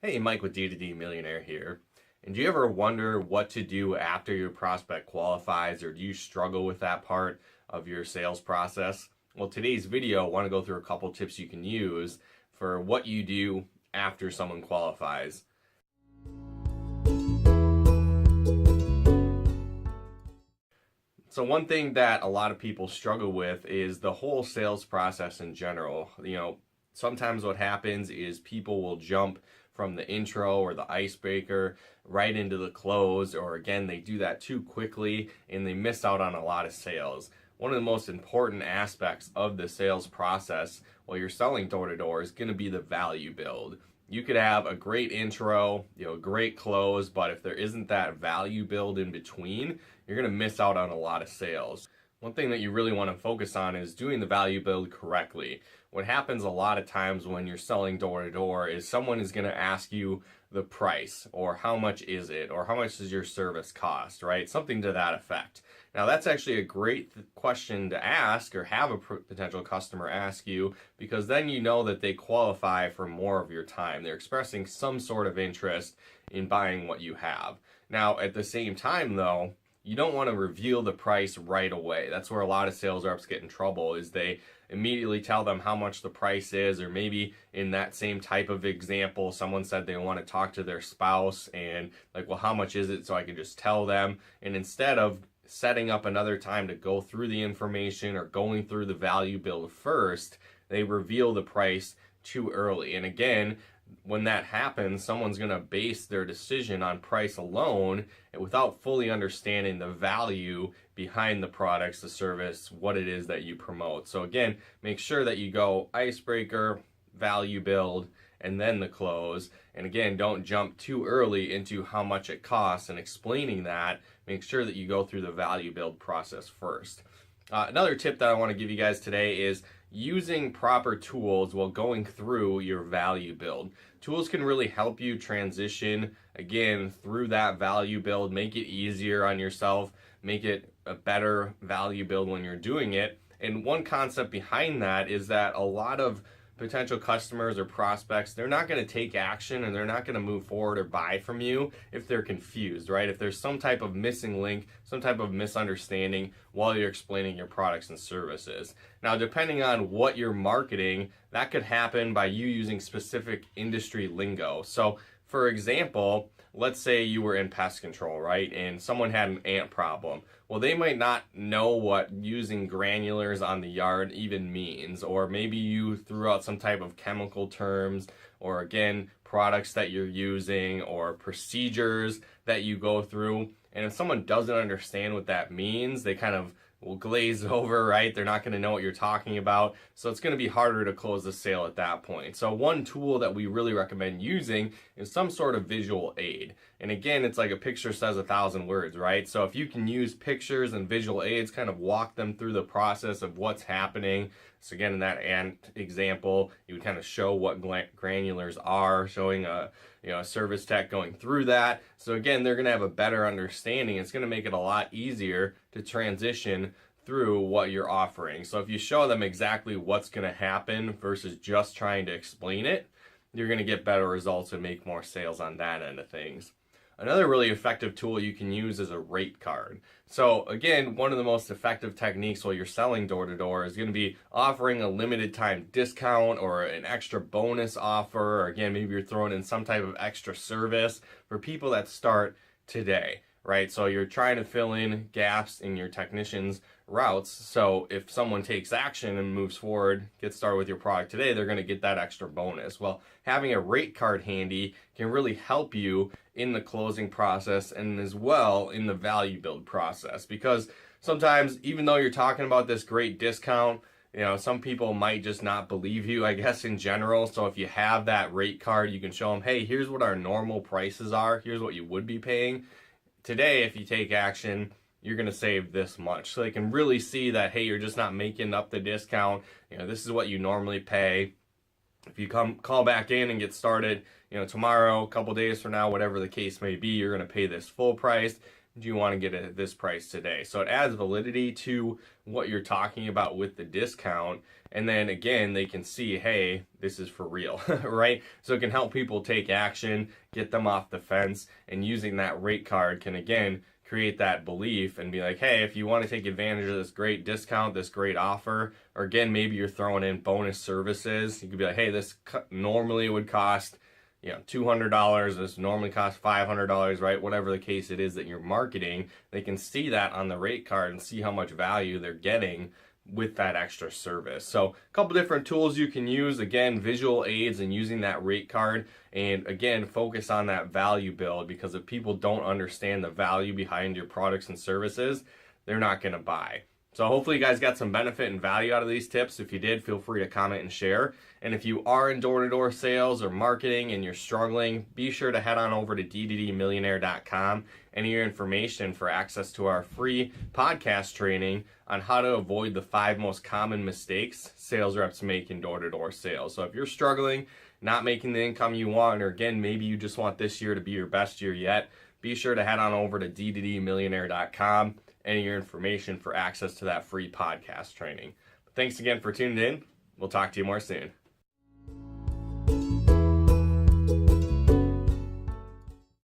Hey, Mike with D2D Millionaire here. And do you ever wonder what to do after your prospect qualifies, or do you struggle with that part of your sales process? Well, today's video, I want to go through a couple tips you can use for what you do after someone qualifies. So one thing that a lot of people struggle with is the whole sales process in general. Sometimes what happens is people will jump from the intro or the icebreaker right into the close, or again, they do that too quickly and they miss out on a lot of sales. One of the most important aspects of the sales process while you're selling door to door is going to be the value build. You could have a great intro, a great close, but if there isn't that value build in between, you're going to miss out on a lot of sales. One thing that you really want to focus on is doing the value build correctly. What happens a lot of times when you're selling door to door is someone is going to ask you the price, or how much is it, or how much does your service cost, right? Something to that effect. Now that's actually a great question to ask, or have a potential customer ask you, because then you know that they qualify for more of your time. They're expressing some sort of interest in buying what you have. Now at the same time though, you don't want to reveal the price right away. That's where a lot of sales reps get in trouble, is they immediately tell them how much the price is, or maybe in that same type of example, someone said they want to talk to their spouse and like, well, how much is it so I can just tell them? And instead of setting up another time to go through the information or going through the value build first, they reveal the price too early. And again, when that happens, someone's going to base their decision on price alone and without fully understanding the value behind the products, the service, what it is that you promote. So again, make sure that you go icebreaker, value build, and then the close. And again, don't jump too early into how much it costs and explaining that. Make sure that you go through the value build process first. Another tip that I want to give you guys today is using proper tools while going through your value build. Tools can really help you transition, again, through that value build, make it easier on yourself, make it a better value build when you're doing it. And one concept behind that is that a lot of potential customers or prospects, they're not going to take action and they're not going to move forward or buy from you if they're confused, right? If there's some type of missing link, some type of misunderstanding while you're explaining your products and services. Now, depending on what you're marketing, that could happen by you using specific industry lingo. So, for example, let's say you were in pest control, right? And someone had an ant problem. Well, they might not know what using granulars on the yard even means, or maybe you threw out some type of chemical terms, or again, products that you're using, or procedures that you go through. And if someone doesn't understand what that means, they kind of will glaze over, right? They're not going to know what you're talking about. So it's going to be harder to close the sale at that point. So one tool that we really recommend using is some sort of visual aid. And again, it's like a picture says 1,000 words, right? So if you can use pictures and visual aids, kind of walk them through the process of what's happening. So again, in that ant example, you would kind of show what granulars are, showing a service tech going through that. So again, they're going to have a better understanding. It's going to make it a lot easier to transition through what you're offering. So if you show them exactly what's going to happen versus just trying to explain it, you're going to get better results and make more sales on that end of things. Another really effective tool you can use is a rate card. So again, one of the most effective techniques while you're selling door to door is going to be offering a limited time discount or an extra bonus offer, or again, maybe you're throwing in some type of extra service for people that start today, right? So you're trying to fill in gaps in your technicians' routes. So if someone takes action and moves forward, gets started with your product today, they're going to get that extra bonus. Well, having a rate card handy can really help you in the closing process and as well in the value build process, because sometimes even though you're talking about this great discount, some people might just not believe you, I guess, in general. So if you have that rate card, you can show them, hey, here's what our normal prices are. Here's what you would be paying. Today, if you take action, you're going to save this much. So they can really see that, hey, you're just not making up the discount. This is what you normally pay. If you call back in and get started, tomorrow, a couple days from now, whatever the case may be, you're going to pay this full price. Do you want to get it at this price today? So it adds validity to what you're talking about with the discount. And then again, they can see, hey, this is for real, right? So it can help people take action, get them off the fence, and using that rate card can again create that belief and be like, hey, if you want to take advantage of this great discount, this great offer, or again, maybe you're throwing in bonus services, you could be like, hey, this normally would cost, $200, this normally costs $500, right? Whatever the case it is that you're marketing, they can see that on the rate card and see how much value they're getting with that extra service. So a couple different tools you can use, again, visual aids and using that rate card, and again, focus on that value build, because if people don't understand the value behind your products and services, they're not going to buy. So hopefully you guys got some benefit and value out of these tips. If you did, feel free to comment and share. And if you are in door-to-door sales or marketing and you're struggling, be sure to head on over to dddmillionaire.com. Any information for access to our free podcast training on how to avoid the 5 most common mistakes sales reps make in door-to-door sales. So if you're struggling, not making the income you want, or again, maybe you just want this year to be your best year yet, be sure to head on over to dddmillionaire.com. Any of your information for access to that free podcast training. Thanks again for tuning in. We'll talk to you more soon.